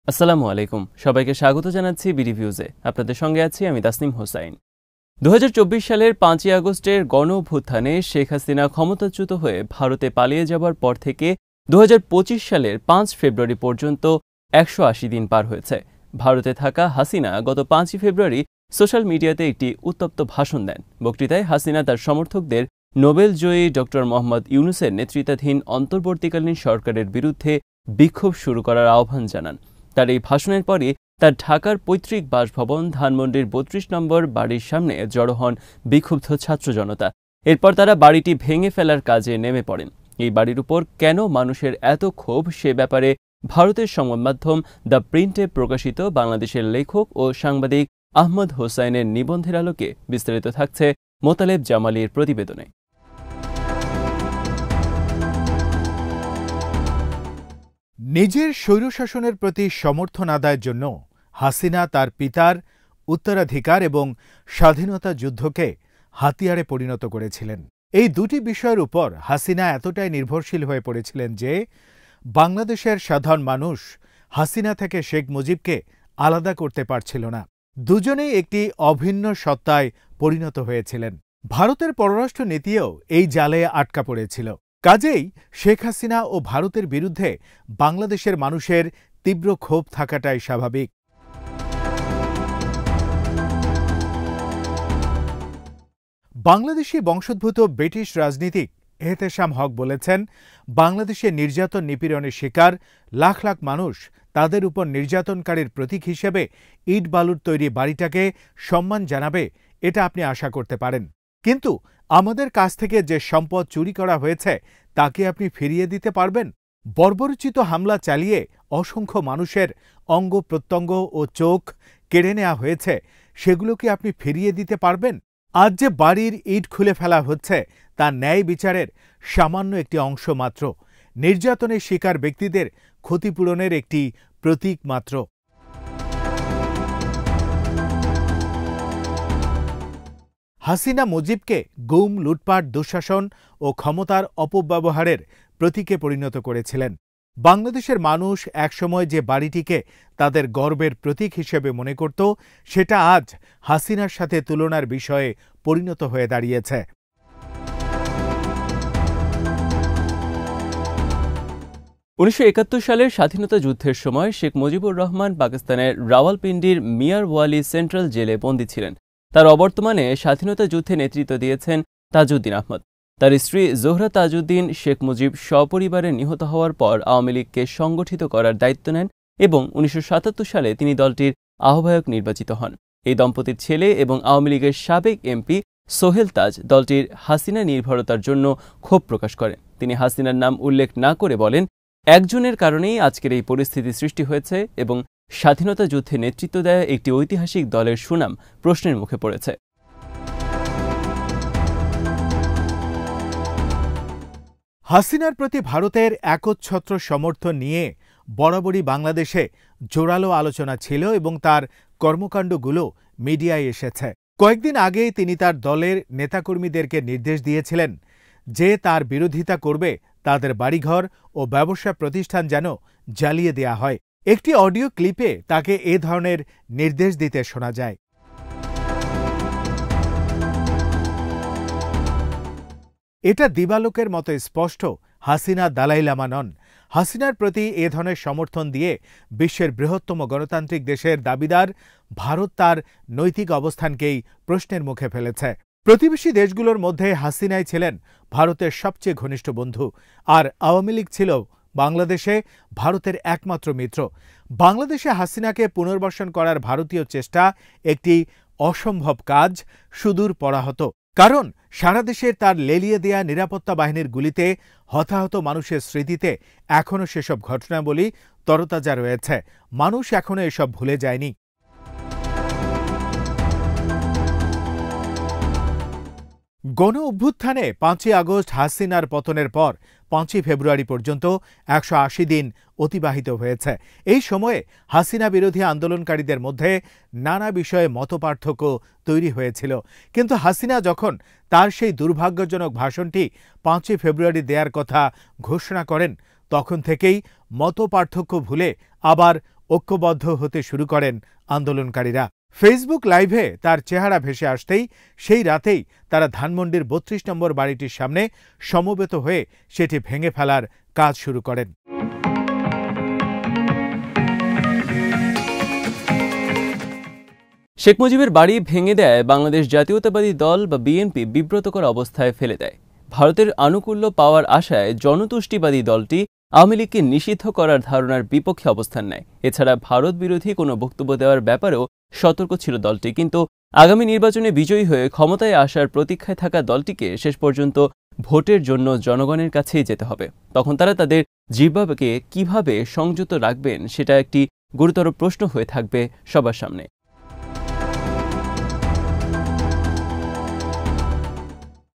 আসসালামু আলাইকুম, সবাইকে স্বাগত জানাচ্ছি বিডিভিউজে। আপনাদের সঙ্গে আছি আমি তাসনিম হোসাইন। ২০২৪ সালের ৫ই আগস্টের গণ অভ্যুত্থানে শেখ হাসিনা ক্ষমতাচ্যুত হয়ে ভারতে পালিয়ে যাবার পর থেকে ২০২৫ সালের ৫ ফেব্রুয়ারি পর্যন্ত ১৮০ দিন পার হয়েছে। ভারতে থাকা হাসিনা গত ৫ই ফেব্রুয়ারি সোশ্যাল মিডিয়াতে একটি উত্তপ্ত ভাষণ দেন। বক্তৃতায় হাসিনা তার সমর্থকদের নোবেলজয়ী ড. মোহাম্মদ ইউনূসের নেতৃত্বাধীন অন্তর্বর্তীকালীন সরকারের বিরুদ্ধে বিক্ষোভ শুরু করার আহ্বান জানান। তার এই ভাষণের পরই তার ঢাকার পৈতৃক বাসভবন ধানমন্ডির ৩২ নম্বর বাড়ির সামনে জড়ো হন বিক্ষুব্ধ ছাত্র জনতা। এরপর তারা বাড়িটি ভেঙে ফেলার কাজে নেমে পড়েন। এই বাড়ির উপর কেন মানুষের এত ক্ষোভ, সে ব্যাপারে ভারতের সংবাদ মাধ্যম দ্য প্রিন্টে প্রকাশিত বাংলাদেশের লেখক ও সাংবাদিক আহমদ হোসাইনের নিবন্ধের আলোকে বিস্তারিত থাকছে মোতালেব জামালির প্রতিবেদনে। নিজের স্বৈরশাসনের প্রতি সমর্থন আদায়ের জন্য হাসিনা তার পিতার উত্তরাধিকার এবং স্বাধীনতা যুদ্ধকে হাতিয়ারে পরিণত করেছিলেন। এই দুটি বিষয়ের উপর হাসিনা এতটাই নির্ভরশীল হয়ে পড়েছিলেন যে বাংলাদেশের সাধারণ মানুষ হাসিনা থেকে শেখ মুজিবকে আলাদা করতে পারছিল না। দুজনেই একটি অভিন্ন সত্তায় পরিণত হয়েছিলেন। ভারতের পররাষ্ট্র নীতিও এই জালে আটকা পড়েছিল। কাজেই শেখ হাসিনা ও ভারতের বিরুদ্ধে বাংলাদেশের মানুষের তীব্র ক্ষোভ থাকাটাই স্বাভাবিক। বাংলাদেশি বংশোদ্ভূত ব্রিটিশ রাজনীতিক এহতেশাম হক বলেছেন, বাংলাদেশে নির্যাতন নিপীড়নের শিকার লাখ লাখ মানুষ তাদের উপর নির্যাতনকারীর প্রতীক হিসেবে ইট বালুর তৈরি বাড়িটাকে সম্মান জানাবে, এটা আপনি আশা করতে পারেন। কিন্তু আমাদের কাছ থেকে যে সম্পদ চুরি করা হয়েছে তাকে আপনি ফিরিয়ে দিতে পারবেন? বর্বরোচিত হামলা চালিয়ে অসংখ্য মানুষের অঙ্গ প্রত্যঙ্গ ও চোখ কেড়ে নেওয়া হয়েছে, সেগুলো কি আপনি ফিরিয়ে দিতে পারবেন? আজ যে বাড়ির ইট খুলে ফেলা হচ্ছে তা ন্যায় বিচারের সামান্য একটি অংশ মাত্র, নির্যাতনের শিকার ব্যক্তিদের ক্ষতিপূরণের একটি প্রতীক মাত্র। হাসিনা মুজিবকে গুম, লুটপাট, দুঃশাসন ও ক্ষমতার অপব্যবহারের প্রতীকে পরিণত করেছিলেন। বাংলাদেশের মানুষ একসময় যে বাড়িটিকে তাদের গর্বের প্রতীক হিসেবে মনে করত, সেটা আজ হাসিনার সাথে তুলনার বিষয়ে পরিণত হয়ে দাঁড়িয়েছে। ’৯৭১ সালের স্বাধীনতা যুদ্ধের সময় শেখ মুজিবুর রহমান পাকিস্তানের রাওয়ালপিন্ডির মিয়ার ওয়ালি সেন্ট্রাল জেলে বন্দী ছিলেন। তার অবর্তমানে স্বাধীনতা যুদ্ধে নেতৃত্ব দিয়েছেন তাজউদ্দিন আহমদ। তার স্ত্রী জোহরা তাজউদ্দিন শেখ মুজিব সপরিবারে নিহত হওয়ার পর আওয়ামী লীগকে সংগঠিত করার দায়িত্ব নেন এবং ১৯৭৭ সালে তিনি দলটির আহ্বায়ক নির্বাচিত হন। এই দম্পতির ছেলে এবং আওয়ামী লীগের সাবেক এমপি সোহেল তাজ দলটির হাসিনা নির্ভরতার জন্য ক্ষোভ প্রকাশ করেন। তিনি হাসিনার নাম উল্লেখ না করে বলেন, একজনের কারণেই আজকের এই পরিস্থিতি সৃষ্টি হয়েছে এবং স্বাধীনতা যুদ্ধে নেতৃত্ব দেয়া একটি ঐতিহাসিক দলের সুনাম প্রশ্নের মুখে পড়েছে। হাসিনার প্রতি ভারতের একচ্ছত্র সমর্থন নিয়ে বরাবরই বাংলাদেশে জোরালো আলোচনা ছিল এবং তার কর্মকাণ্ডগুলো মিডিয়ায় এসেছে। কয়েকদিন আগেই তিনি তার দলের নেতাকর্মীদেরকে নির্দেশ দিয়েছিলেন যে তার বিরোধিতা করবে তাদের বাড়িঘর ও ব্যবসা প্রতিষ্ঠান যেন জ্বালিয়ে দেয়া হয়। একটি অডিও ক্লিপে তাকে এ ধরনের নির্দেশ দিতে শোনা যায়। এটা দিবালোকের মতো স্পষ্ট, হাসিনা দালাই লামা নন। হাসিনার প্রতি এ ধরনের সমর্থন দিয়ে বিশ্বের বৃহত্তম গণতান্ত্রিক দেশের দাবিদার ভারত তার নৈতিক অবস্থানকেই প্রশ্নের মুখে ফেলেছে। প্রতিবেশী দেশগুলোর মধ্যে হাসিনাই ছিলেন ভারতের সবচেয়ে ঘনিষ্ঠ বন্ধু, আর আওয়ামী লীগ ছিল বাংলাদেশে ভারতের একমাত্র মিত্র। বাংলাদেশে হাসিনাকে পুনর্বাসন করার ভারতীয় চেষ্টা একটি অসম্ভব কাজ, সুদূর পরাহত। কারণ সারা দেশের তার লেলিয়ে দেয়া নিরাপত্তা বাহিনীর গুলিতে হতাহত মানুষের স্মৃতিতে এখনও সেসব ঘটনাবলী তরতাজা রয়েছে। মানুষ এখনও এসব ভুলে যায়নি। গণ অভ্যুত্থানে ৫ই আগস্ট হাসিনার পতনের পর ৫ই ফেব্রুয়ারি পর্যন্ত ১৮০ দিন অতিবাহিত হয়েছে। এই সময়ে হাসিনা বিরোধী আন্দোলনকারীদের মধ্যে নানা বিষয়ে মতপার্থক্য তৈরি হয়েছিল। কিন্তু হাসিনা যখন তার সেই দুর্ভাগ্যজনক ভাষণটি ৫ই ফেব্রুয়ারি দেওয়ার কথা ঘোষণা করেন, তখন থেকেই মতপার্থক্য ভুলে আবার ঐক্যবদ্ধ হতে শুরু করেন আন্দোলনকারীরা। ফেসবুক লাইভে তার চেহারা ভেসে আসতেই সেই রাতেই তারা ধানমন্ডির ৩২ নম্বর বাড়িটির সামনে সমবেত হয়ে সেটি ভেঙে ফেলার কাজ শুরু করেন। শেখ মুজিবের বাড়ি ভেঙে দেয় বাংলাদেশ জাতীয়তাবাদী দল বা বিএনপি বিব্রতকর অবস্থায় ফেলে দেয়। ভারতের আনুকূল্য পাওয়ার আশায় জনতুষ্টিবাদী দলটি আওয়ামী লীগকে নিষিদ্ধ করার ধারণার বিপক্ষে অবস্থান নেয়। এছাড়া ভারত বিরোধী কোনো বক্তব্য দেওয়ার ব্যাপারেও সতর্ক ছিল দলটি। কিন্তু আগামী নির্বাচনে বিজয়ী হয়ে ক্ষমতায় আসার প্রতীক্ষায় থাকা দলটিকে শেষ পর্যন্ত ভোটের জন্য জনগণের কাছেই যেতে হবে। তখন তারা তাদের জিহ্বাকে কিভাবে সংযত রাখবেন সেটা একটি গুরুতর প্রশ্ন হয়ে থাকবে সবার সামনে।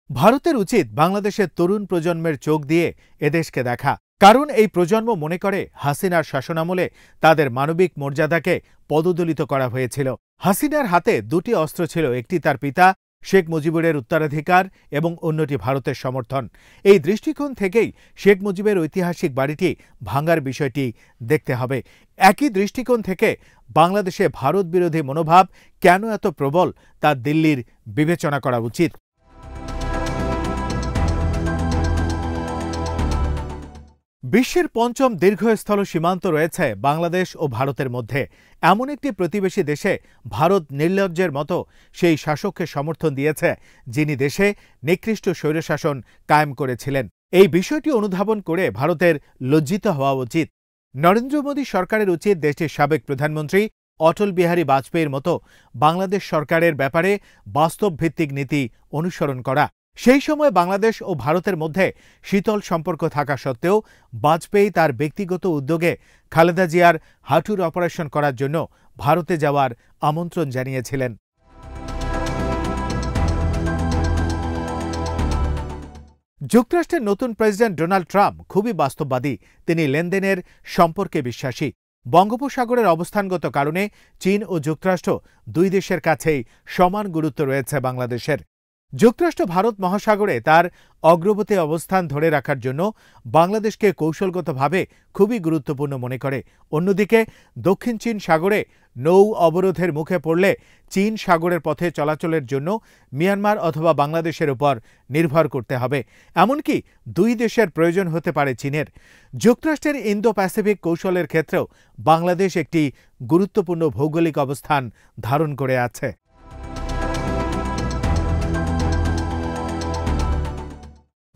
ভারতের উচিত বাংলাদেশের তরুণ প্রজন্মের চোখ দিয়ে এদেশকে দেখা। কারণ এই প্রজন্ম মনে করে হাসিনার শাসনামলে তাদের মানবিক মর্যাদাকে পদদলিত করা হয়েছিল। হাসিনার হাতে দুটি অস্ত্র ছিল, একটি তার পিতা শেখ মুজিবুরের উত্তরাধিকার এবং অন্যটি ভারতের সমর্থন। এই দৃষ্টিকোণ থেকেই শেখ মুজিবের ঐতিহাসিক বাড়িটি ভাঙার বিষয়টি দেখতে হবে। একই দৃষ্টিকোণ থেকে বাংলাদেশে ভারত বিরোধী মনোভাব কেন এত প্রবল তা দিল্লির বিবেচনা করা উচিত। বিশ্বের পঞ্চম দীর্ঘস্থল সীমান্ত রয়েছে বাংলাদেশ ও ভারতের মধ্যে। এমন একটি প্রতিবেশী দেশে ভারত নির্লজ্জের মতো সেই শাসককে সমর্থন দিয়েছে যিনি দেশে নিকৃষ্ট স্বৈরশাসন কায়েম করেছিলেন। এই বিষয়টি অনুধাবন করে ভারতের লজ্জিত হওয়া উচিত। নরেন্দ্র মোদী সরকারের উচিত দেশটির সাবেক প্রধানমন্ত্রী অটল বিহারী বাজপেয়ীর মতো বাংলাদেশ সরকারের ব্যাপারে বাস্তব ভিত্তিক নীতি অনুসরণ করা। সেই সময় বাংলাদেশ ও ভারতের মধ্যে শীতল সম্পর্ক থাকা সত্ত্বেও বাজপেয়ী তার ব্যক্তিগত উদ্যোগে খালেদা জিয়ার হাঁটুর অপারেশন করার জন্য ভারতে যাওয়ার আমন্ত্রণ জানিয়েছিলেন। যুক্তরাষ্ট্রের নতুন প্রেসিডেন্ট ডোনাল্ড ট্রাম্প খুবই বাস্তববাদী। তিনি লেনদেনের সম্পর্কে বিশ্বাসী। বঙ্গোপসাগরের অবস্থানগত কারণে চীন ও যুক্তরাষ্ট্র দুই দেশের কাছেই সমান গুরুত্ব রয়েছে বাংলাদেশের। যুক্তরাষ্ট্র ভারত মহাসাগরে তার অগ্রবর্তী অবস্থান ধরে রাখার জন্য বাংলাদেশকে কৌশলগতভাবে খুবই গুরুত্বপূর্ণ মনে করে। অন্যদিকে দক্ষিণ চীন সাগরে নৌ অবরোধের মুখে পড়লে চীন সাগরের পথে চলাচলের জন্য মিয়ানমার অথবা বাংলাদেশের উপর নির্ভর করতে হবে। এমনকি দুই দেশের প্রয়োজন হতে পারে চীনের। যুক্তরাষ্ট্রের ইন্দো প্যাসিফিক কৌশলের ক্ষেত্রেও বাংলাদেশ একটি গুরুত্বপূর্ণ ভৌগোলিক অবস্থান ধারণ করে আছে।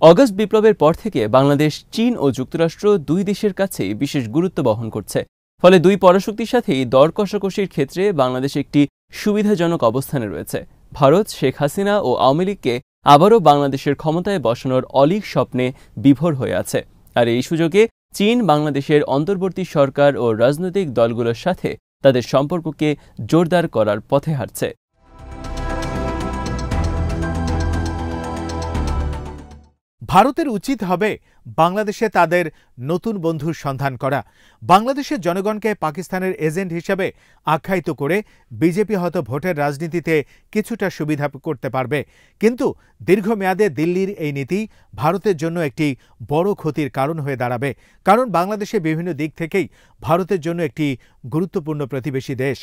অগস্ট বিপ্লবের পর থেকে বাংলাদেশ চীন ও যুক্তরাষ্ট্র দুই দেশের কাছেই বিশেষ গুরুত্ব বহন করছে। ফলে দুই পরাশক্তির সাথেই দর কষাকষির ক্ষেত্রে বাংলাদেশ একটি সুবিধাজনক অবস্থানে রয়েছে। ভারত শেখ হাসিনা ও আওয়ামী লীগকে আবারও বাংলাদেশের ক্ষমতায় বসানোর অলীক স্বপ্নে বিভোর হয়ে আছে। আর এই সুযোগে চীন বাংলাদেশের অন্তর্বর্তী সরকার ও রাজনৈতিক দলগুলোর সাথে তাদের সম্পর্ককে জোরদার করার পথে হাঁটছে। ভারতের উচিত হবে বাংলাদেশে তাদের নতুন বন্ধুর সন্ধান করা। বাংলাদেশের জনগণকে পাকিস্তানের এজেন্ট হিসেবে আখ্যায়িত করে বিজেপি হয়তো ভোটের রাজনীতিতে কিছুটা সুবিধা করতে পারবে, কিন্তু দীর্ঘমেয়াদে দিল্লির এই নীতি ভারতের জন্য একটি বড় ক্ষতির কারণ হয়ে দাঁড়াবে। কারণ বাংলাদেশে বিভিন্ন দিক থেকেই ভারতের জন্য একটি গুরুত্বপূর্ণ প্রতিবেশী দেশ।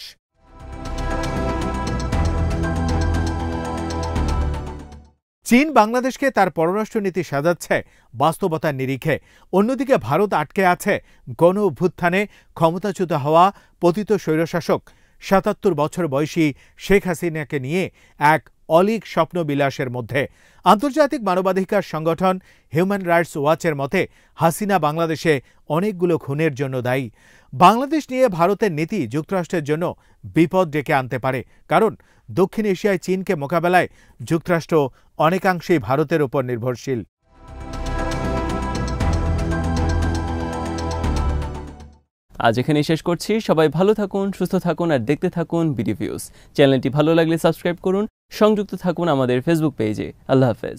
চীন বাংলাদেশকে তার পররাষ্ট্রনীতি সাজাচ্ছে বাস্তবতার নিরিখে। অন্যদিকে ভারত আটকে আছে গণ অভ্যুত্থানে ক্ষমতাচ্যুত হওয়া পতিত স্বৈরশাসক ৭৭ বছর বয়সী শেখ হাসিনাকে নিয়ে এক অলীক স্বপ্নবিলাসের মধ্যে। আন্তর্জাতিক মানবাধিকার সংগঠন হিউম্যান রাইটস ওয়াচের মতে হাসিনা বাংলাদেশে অনেকগুলো খুনের জন্য দায়ী। বাংলাদেশ নিয়ে ভারতের নীতি যুক্তরাষ্ট্রের জন্য বিপদ ডেকে আনতে পারে, কারণ দক্ষিণ এশিয়ায় চীনকে মোকাবেলায় যুক্তরাষ্ট্র অনেকাংশেই ভারতের উপর নির্ভরশীল। আজ এখানেই শেষ করছি। সবাই ভালো থাকুন, সুস্থ থাকুন আর দেখতে থাকুন বিডি ভিউজ। চ্যানেলটি ভালো লাগলে সাবস্ক্রাইব করুন, সংযুক্ত থাকুন আমাদের ফেসবুক পেজে। আল্লাহ হাফেজ।